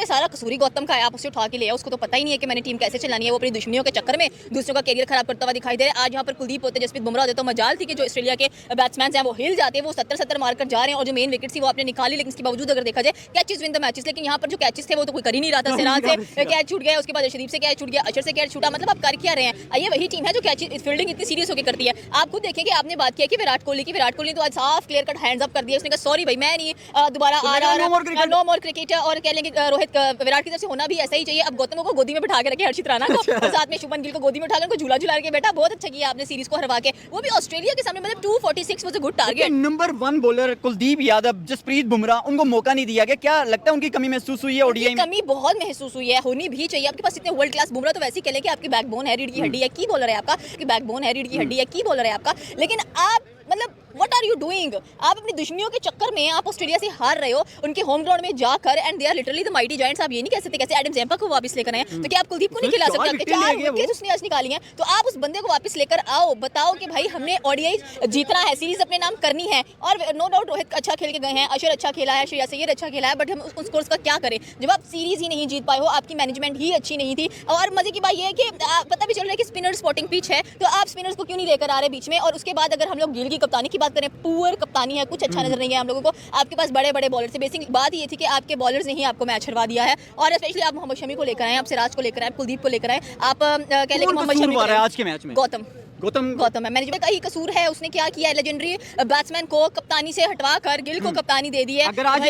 सारा कसूर ही गौतम का है, आप उसे उठा के ले आओ, उसको तो पता ही नहीं है कि मैंने टीम कैसे चलानी है। वो अपनी दुश्मनियों के चक्कर में दूसरों का कैरियर खराब करता हुआ दिखाई दे रहा है। आज यहाँ पर कुलदीप होते, जसप्रीत बुमराह होते तो मजाल थी कि जो ऑस्ट्रेलिया के बैट्समैन हैं वो हिल जाते, वो 70 मारकर जा रहे हैं और जो मेन विकेट थी वो आपने निकाली, लेकिन इसके बावजूद अगर देखा जाए कैचेस विन द मैचेस, लेकिन यहाँ पर जो कैचेस थे वो तो कोई कर ही नहीं रहा था। सिराज से कैच छूट गया, उसके बाद शरीफ से कैच छूट गया, अशर से कैच छूटा, मतलब आप कर क्या रहे हैं? ये वही टीम है जो कैच फील्डिंग इतनी सीरियस होकर करती है। आप खुद देखें कि आपने बात किया कि विराट कोहली तो आज साफ क्लियर कट हैंड्स अप कर दिया, उसने कहा सॉरी भाई मैं नहीं दोबारा आ रहा, नो मोर क्रिकेट, और कह लेंगे रोहित विराट की तरफ से होना भी ऐसा ही चाहिए। अब गौतम को गोदी में बिठा के रखे हर्षित राणा को, और साथ में शुभमन गिल को गोदी में उठाकर उनको झूला झुला के बैठा, बहुत अच्छा किया आपने सीरीज को हरवा के, वो भी ऑस्ट्रेलिया के सामने, मतलब 246 was a good target. Number 1 bowler Kuldeep Yadav, Jasprit Bumrah, उनको मौका नहीं दिया गया, क्या लगता है उनकी कमी महसूस हुई है ओडीआई में? कमी बहुत महसूस हुई है, होनी भी चाहिए। आपके पास इतने वर्ल्ड क्लास बुमराह तो वैसे ही कह लें कि आपकी बैकबोन है, रीढ़ की हड्डी है, की बॉलर है आपका, कि बैकबोन है, रीढ़ की हड्डी है, की बॉलर है आपका, लेकिन आप मतलब व्हाट आर यू डूइंग? आप अपनी दुश्मनियों के चक्कर में आप ऑस्ट्रेलिया से हार रहे हो, उनके होम ग्राउंड में जाकर, and they are literally the mighty giants. आप ये नहीं कह सकते कैसे एडम जैम्पा को वापस लेकर आए, तो क्या आप कुलदीप को नहीं खिला सकते? 4 विकेट उसने आज निकाली हैं, तो आप उस बंदे को वापस लेकर आओ, बताओ कि भाई हमने ओडीआई जीतना है, सीरीज अपने नाम करनी है। और नो डाउट रोहित अच्छा खेल के गए हैं, अशर अच्छा खेला है, श्रेयस अय्यर अच्छा खेला है, बट हम उस स्कोर्स का क्या करें जब आप सीरीज ही नहीं जीत पाए हो, आपकी मैनेजमेंट ही अच्छी नहीं थी। और मजे की बात यह है कि पता भी चल रहा है कि स्पिनर स्पॉटिंग पिच है, तो आप स्पिनर्स को क्यों नहीं लेकर आ रहे बीच में? और उसके बाद अगर हम लोग गिल की कप्तानी की बात करें, पुअर कप्तानी है, कुछ अच्छा नजर नहीं है हम लोगों को। आपके पास बड़े बड़े बॉलर थे, बेसिक बात ये थी कि आपके बॉलर्स ने ही आपको मैच हरवा दिया है, और स्पेशली आप मोहम्मद शमी को लेकर आए, आप सिराज को लेकर आए, कुलदीप को लेकर आए, आप कह लें कि मोहम्मद शमी आज के मैच में गौतम है, मैनेजमेंट का ही कसूर है। उसने क्या किया, लेजेंडरी बैट्समैन को कप्तानी से हटवा कर गिल को कप्तानी दे दी है। अगर आज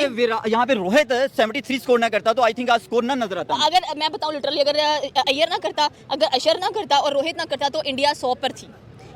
यहाँ पे रोहित 73 स्कोर ना करता तो आई थिंक आज स्कोर ना नजर आता। अगर मैं बताऊं लिटरली, अगर अय्यर ना करता, अगर अशर ना करता और रोहित ना करता, तो इंडिया 100 पर थी,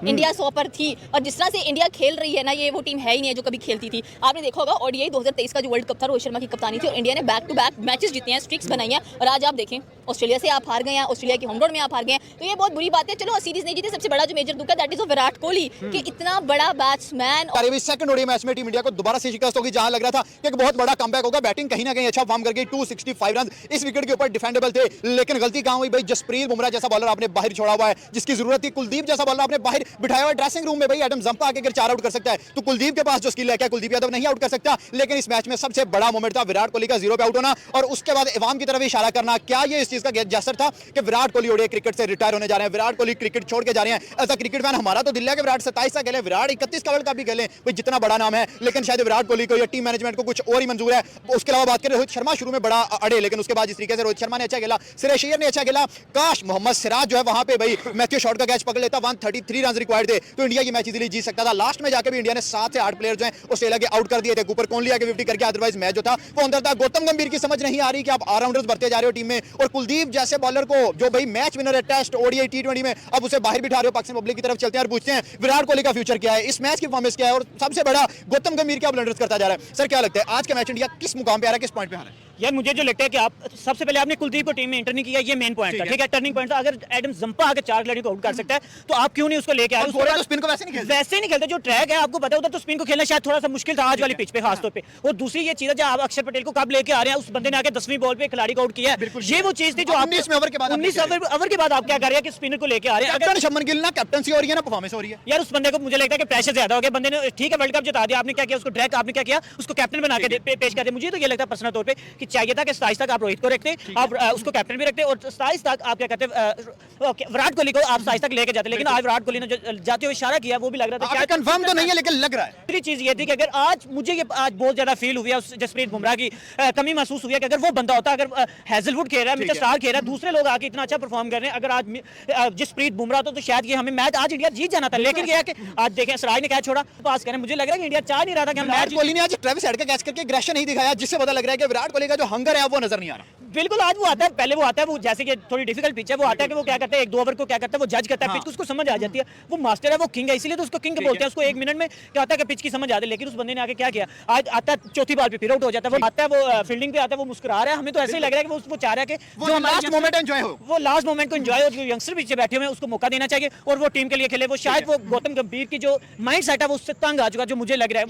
इंडिया 100 पर थी। और जिस तरह से इंडिया खेल रही है ना, ये वो टीम है ही नहीं है जो कभी खेलती थी। आपने देखा होगा ओडीआई 2023 का जो वर्ल्ड कप था, रोहित शर्मा की कप्तानी थी और इंडिया ने बैक टू बैक मैचेस जीते हैं, स्ट्रिक्स बनाई हैं, और आज आप देखें ऑस्ट्रेलिया से आप हार गए हैं, ऑस्ट्रेलिया के होम ग्राउंड में आप हार गए हैं, तो ये बहुत बुरी बात है। चलो सीरीज नहीं जीते, सबसे बड़ा जो मेजर दुख है दैट इज विराट कोहली, कि इतना बड़ा बैट्समैन। सेकंड ओडीआई मैच में टीम इंडिया को दोबारा से शिकस्त होगी, जहां लग रहा था कि एक बहुत बड़ा कमबैक होगा। बैटिंग कहीं ना कहीं अच्छा फॉर्म करके 265 रन इस विकेट के ऊपर डिफेंडेबल थे, लेकिन गलती कहां हुई भाई? जसप्रीत बुमराह जैसा बॉलर आपने बाहर छोड़ा हुआ है, जिसकी जरूरत थी। कुलदीप जैसा बॉलर आपने बाहर बिठाया हुआ है ड्रेसिंग रूम में। भाई एडम जंपा आके अगर 4 आउट कर सकता है तो कुलदीप के पास जो स्किल है, क्या कुलदीप यादव नहीं आउट कर सकता? लेकिन इस मैच में सबसे बड़ा मोमेंट था विराट कोहली का 0 पे आउट होना, और उसके बाद इवाम की तरफ इशारा करना। क्या ये इस चीज का जैसर था कि विराट कोहली ओडीआई क्रिकेट से रिटायर होने जा रहे हैं, विराट कोहली क्रिकेट छोड़ के जा रहे हैं? ऐसा क्रिकेट फैन हमारा तो दिल है कि विराट 27 का खेले, विराट 31 का वर्ल्ड कप भी खेले, भाई जितना बड़ा नाम है, लेकिन शायद विराट कोहली को या टीम मैनेजमेंट को कुछ और ही मंजूर है। उसके अलावा बात करें, रोहित शर्मा शुरू में बड़ा अड़े, लेकिन उसके बाद जिस तरीके से रोहित शर्मा ने अच्छा खेला, श्रेयस अय्यर ने अच्छा खेला, काश मोहम्मद सिराज जो है वहां पे भाई मैथ्यू शॉट का कैच पकड़ लेता, 133 रन रिक्वायर्ड थे, तो इंडिया की मैच इजीली जीत सकता था। लास्ट में जाकर भी इंडिया ने 7 से 8 प्लेयर जो हैं ऑस्ट्रेलिया के आउट कर दिए थे। कूपर कोहली आके 50 करके, अदरवाइज मैच जो था वो अंदर था। गौतम गंभीर की समझ नहीं आ रही कि आप ऑलराउंडर्स भरते जा रहे हो टीम में, और कुलदीप जैसे बॉलर को जो भाई मैच विनर है टेस्ट, ओडीआई, टी20 में, अब उसे बाहर बिठा रहे हो। पाकिस्तान पब्लिक की तरफ चलते हैं और पूछते हैं विराट कोहली का फ्यूचर क्या है, इस मैच की परफॉर्मेंस क्या है, और सबसे बड़ा गौतम गंभीर क्या ब्लंडर्स करता जा रहा है। सर क्या लगता है आज का मैच इंडिया किस मुकाम पे आ रहा है, किस पॉइंट पे आ रहा है? यार मुझे जो लगता है कि आप सबसे पहले आपने कुलदीप को टीम में एंटर नहीं किया, ये मेन पॉइंट था, ठीक है, टर्निंग पॉइंट था। अगर एडम जंपा आकर 4 खिलाड़ियों को आउट कर सकता है तो आप क्यों नहीं उसको लेके आए? तो स्पिन को वैसे नहीं खेलते, जो ट्रैक है आपको पता होता, तो स्पिन को खेलना शायद थोड़ा सा मुश्किल था आज वाली पिच पे खास तौर पे। और दूसरी ये चीज है, जो आप अक्षर पटेल को कब लेके आ रहे हैं, उस बंदे ने आके 10वीं बॉल पे खिलाड़ी को आउट किया है, ये वो चीज थी जो आप 19 ओवर के बाद आप क्या कर रहे हैं कि स्पिनर को लेके आ रहे हैं। अगर शुभमन गिल ना कैप्टनसी हो रही है ना परफॉर्मेंस हो रही है, यार उस बंदे को मुझे लगता है कि प्रेशर ज्यादा हो गया। बंदे ने ठीक है वर्ल्ड कप जिता दिया, आपने क्या किया उसको ट्रैक, आपने क्या किया उसको कैप्टन बना के पेश कर दिया। मुझे तो ये लगता है पर्सनल तौर पे कि चाहिए था कि 27 तक आप रोहित को रखते, आप उसको कैप्टन भी रखते, और 27 तक आप क्या करते विराट कोहली को आप 27 तक लेके जाते। लेकिन आज विराट कोहली ने जो जाते हुए इशारा किया वो भी लग रहा था, क्या कंफर्म तो नहीं है लेकिन लग रहा है। दूसरी चीज ये थी कि अगर आज मुझे ये आज बहुत ज्यादा फील हुई है जसप्रीत बुमराह की कमी महसूस हुई है कि अगर वो बंदा होता, अगर हैजलवुड खेल रहा है, मिचेल स्टार्क खेल रहा है, दूसरे लोग आके इतना अच्छा परफॉर्म कर रहे हैं, अगर आज जसप्रीत बुमराह तो शायद ये हमें मैच आज इंडिया जीत जाना था। लेकिन ये है कि आज देखें सिराज ने कैच छोड़ा, पास करें, मुझे लग रहा है कि इंडिया चाह नहीं रहा था कि हम मैच। कोहली ने आज ट्रेविस हेड का कैच करके एग्रेशन नहीं दिखाया, जिससे पता लग रहा है कि विराट कोहली का जो हंगर है वो नजर नहीं आ रहा। बिल्कुल आज वो आता है, पहले वो आता है, वो जैसे कि थोड़ी डिफिकल्ट पिच है, वो आता है कि वो क्या करता है 1-2 ओवर को क्या करता है वो जज करता है, पिच उसको समझ आ जाती है, वो मास्टर है, वो किंग है, इसीलिए तो उसको किंग बोलते हैं। उसको 1 मिनट में क्या होता है कि पिच की समझ आती है। लेकिन उस बंदे ने आके क्या किया, आज आता है चौथी बॉल पे फिर आउट हो जाता है, वो आता है, वो फील्डिंग पे आता है, वो मुस्कुरा रहा है, हमें तो ऐसे ही लग रहा है कि वो चाह रहा है कि वो लास्ट मोमेंट एंजॉय हो। वो लास्ट मोमेंट को एंजॉय, और जो यंगस्टर पीछे बैठे हुए हैं उसको मौका देना चाहिए और वो टीम के लिए खेले। वो शायद वो गौतम गंभीर की जो माइंड सेट है वो उससे तंग आ चुका, जो मुझे लग रहा है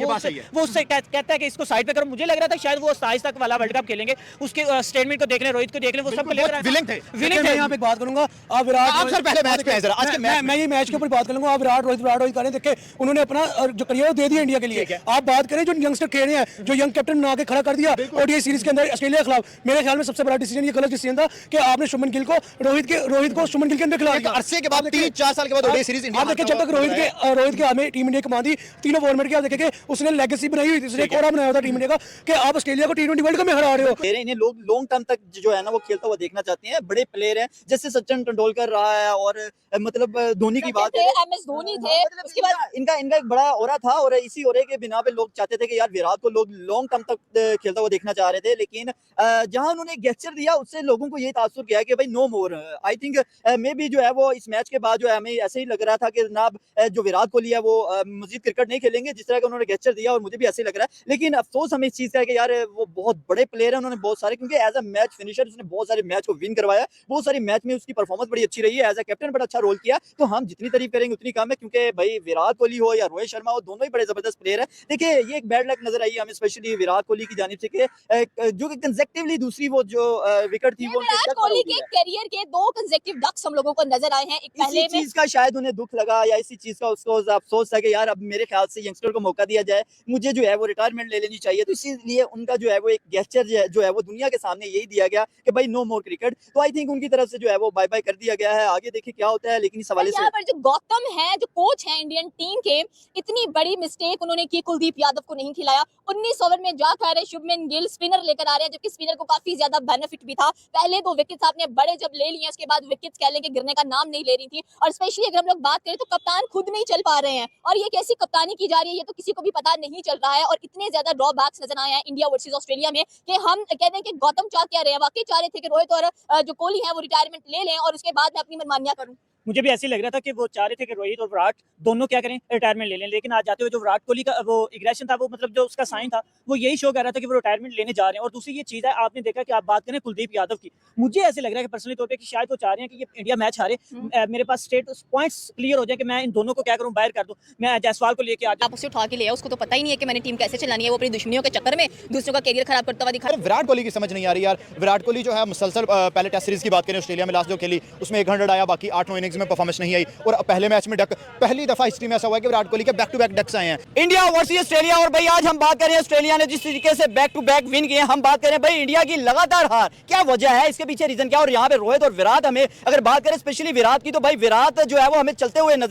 वो उससे कहता है कि इसको साइड पे करो। मुझे लग रहा था शायद वो 27 तक वाला वर्ल्ड कप खेलेंगे, उसके स्टेटमेंट को देख लें, रोहित को देख लें, वो सब प्लेयर विलिंग थे। मैं यहाँ पे बात करूंगा, आप विराट, आप सर पहले मैच पे हैं जरा, आज के मैच मैं ये मैच के ऊपर बात करूंगा। आप विराट रोहित करें, देखिए उन्होंने अपना जो करियर दे दिया इंडिया के लिए। आप बात करें जो यंगस्टर खेल रहे हैं, जो यंग कैप्टन बना के खड़ा कर दिया ओडीआई सीरीज के अंदर ऑस्ट्रेलिया के खिलाफ, मेरे ख्याल में सबसे बड़ा डिसीजन, ये गलत डिसीजन था कि आपने शुभमन गिल को रोहित को शुभमन गिल के अंदर खिला दिया। अरसे के बाद 3-4 साल के बाद ओडीआई सीरीज इंडिया, आप देखिए जब तक रोहित के हमें टीम इंडिया कमा दी तीनों फॉर्मेट की, आप देखेंगे उसने लेगेसी बनाई हुई थी, उसने एक और बनाया था टीम इंडिया का कि आप ऑस्ट्रेलिया को T20 वर्ल्ड कप में हरा रहे हो। इन्हें लोग लॉन्ग टर्म तक जो है ना वो खेलता हुआ देखना चाहते हैं। बड़े प्लेयर हैं जैसे सचिन तेंदुलकर रहा है, और मतलब धोनी की बात है, MS धोनी थे, मतलब उसके बाद इनका एक बड़ा ओरा था, और इसी ओरे के बिना पे लोग चाहते थे कि यार विराट को लोग लॉन्ग टर्म तक खेलता हुआ देखना चाह रहे थे। लेकिन जहां उन्होंने गेस्चर दिया उससे लोगों को ये तासुर किया कि भाई no more. I think maybe जो है वो इस मैच के बाद जो है हमें ऐसे ही लग रहा था कि जनाब जो विराट कोहली है वो मजीद क्रिकेट नहीं खेलेंगे, जिस तरह का उन्होंने गेस्चर दिया, और मुझे भी ऐसे ही लग रहा है। लेकिन अफसोस हमें इस चीज का है कि यार वो बहुत बड़े प्लेयर है, उन्होंने बहुत सारे, क्योंकि एज अ मैच फिनिशर उसने बहुत सारे मैच को विन करवाया, बहुत सारे मैच में उसकी परफॉर्मेंस बड़ी अच्छी रही है, एज अ कैप्टन बड़ा अच्छा रोल किया। तो हम जितनी तारीफ करेंगे उतनी कम है, क्योंकि भाई विराट कोहली हो या रोहित शर्मा हो, दोनों ही बड़े जबरदस्त प्लेयर है। देखिए ये एक बैड लक नजर आई हमें, स्पेशली विराट कोहली की जानिब से कि जो कि कंसेक्टिवली दूसरी वो जो विकेट थी वो विराट कोहली के करियर के 2 कंसेक्टिव डक्स हम लोगों को नजर आए हैं। एक पहले इसी में चीज का शायद उन्हें दुख लगा, या इसी चीज का उसको अफसोस है कि यार अब मेरे ख्याल से यंगस्टर को मौका दिया जाए, मुझे जो है वो रिटायरमेंट ले लेनी चाहिए। तो इसीलिए उनका जो है वो एक गेस्चर जो है वो दुनिया के सामने यही दिया गया कि भाई नो मोर क्रिकेट। तो आई थिंक उनकी तरफ से जो है वो बाय बाय कर दिया गया है। आगे देखिए क्या होता है, लेकिन इस हवाले से यहाँ पर जो गौतम है, जो कोच है इंडियन टीम के, इतनी बड़ी मिस्टेक उन्होंने की, कुलदीप यादव को नहीं खिलाया। 19 ओवर में जा कर शुभमन गिल स्पिनर लेकर आ रहे हैं, जबकि स्पिनर को काफी ज्यादा बेनिफिट भी था। पहले 2 विकेट्स आपने बड़े जब ले लिए, उसके बाद विकेट्स कह लें कि गिरने का नाम नहीं ले रही थी। और स्पेशली अगर हम लोग बात करें तो कप्तान खुद नहीं चल पा रहे हैं, और ये कैसी कप्तानी की जा रही है ये तो किसी को भी पता नहीं चल रहा है। और इतने ज्यादा ड्रॉबैक्स नजर आए हैं इंडिया वर्सेस ऑस्ट्रेलिया में कि हम कहते हैं कि गौतम चाह क्या रहे हैं, वाकई चाह रहे थे कि रोहित और जो कोहली है वो रिटायरमेंट ले लें और उसके बाद मैं अपनी मनमानियां करूं। मुझे भी ऐसे ही लग रहा था कि वो चाह रहे थे कि रोहित और विराट दोनों क्या करें, रिटायरमेंट ले लें। लेकिन आज जाते हुए जो विराट कोहली का वो एग्रेशन था, वो मतलब जो उसका साइन था, वो यही शो कर रहा था कि वो रिटायरमेंट लेने जा रहे हैं। और दूसरी ये चीज़ है, आपने देखा कि आप बात करें कुलदीप यादव की, मुझे ऐसे लग रहा है कि पर्सनली तौर पे कि शायद वो चाह रहे हैं कि ये इंडिया मैच हारे, मेरे पास स्टेट पॉइंट्स क्लियर हो जाए कि मैं इन दोनों को क्या करूँ, बाहर कर दूँ, मैं जायसवाल को लेके आ जाऊँ। आप उसे उठा के ले आओ, उसको तो पता ही नहीं है कि मैंने टीम कैसे चलानी है। वो अपनी दुश्मनियों के चक्कर में दूसरों का करियर खराब करता हुआ दिखा रहा है। विराट कोहली की समझ नहीं आ रही यार। विराट कोहली जो है मुसलसल पहले टेस्ट सीरीज की बात करें, ऑस्ट्रेलिया में लास्ट जो खेली उसमें 100 आया, बाकी 8 इनिंग्स में परफॉर्मेंस नहीं आई, और पहले मैच में डक, पहली दफा हिस्ट्री में ऐसा हुआ है कि विराट कोहली के बैक टू बैक डक्स आए हैं। India versus Australia. और भाई आज हम बात करें ऑस्ट्रेलिया ने जिस तरीके से बैक टू बैक विन किए, हम बात करें भाई इंडिया की लगातार हार, क्या वजह है, इसके पीछे रीजन क्या। और यहाँ पे रोहित और विराट, हमें अगर बात करें स्पेशली विराट की, तो भाई विराट जो है वो हमें चलते हुए नजर